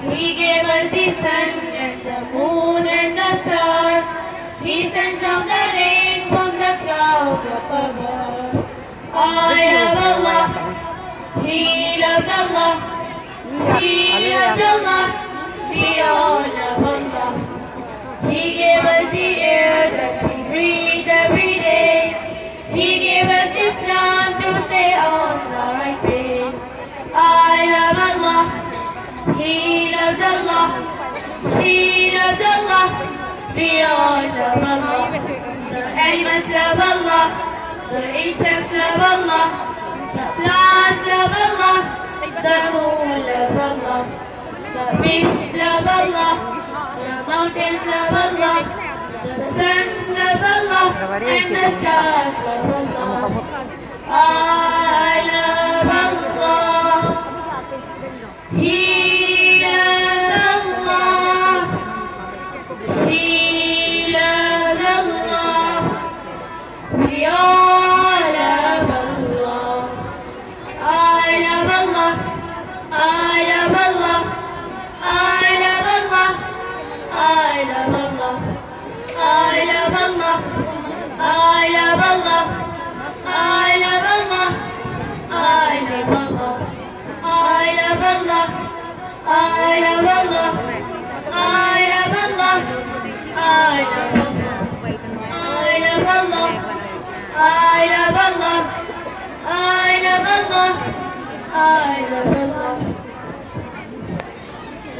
He gave us the sun and the moon and the stars. He sends down the rain from the clouds up above. I love Allah. He loves Allah. She loves Allah. We all love Allah. He gave us the air that we breathe every day. He gave us Islam to stay on the right way. I love Allah. He loves Allah. She loves Allah. We all love Allah. The animals love Allah. The insects love Allah. The plants love Allah. The moon loves Allah. The fish love Allah. The mountains love Allah. The sun loves Allah. And the stars love Allah. I love Allah. He loves Allah. She loves Allah. We all love Allah. I love Allah. I love Allah. I love Allah. I love Allah. I love Allah. I love Allah. I love Allah. I love Allah. I love Allah. I love Allah. I love Allah. I love Allah. I love Allah. I love Allah. I love Allah. I love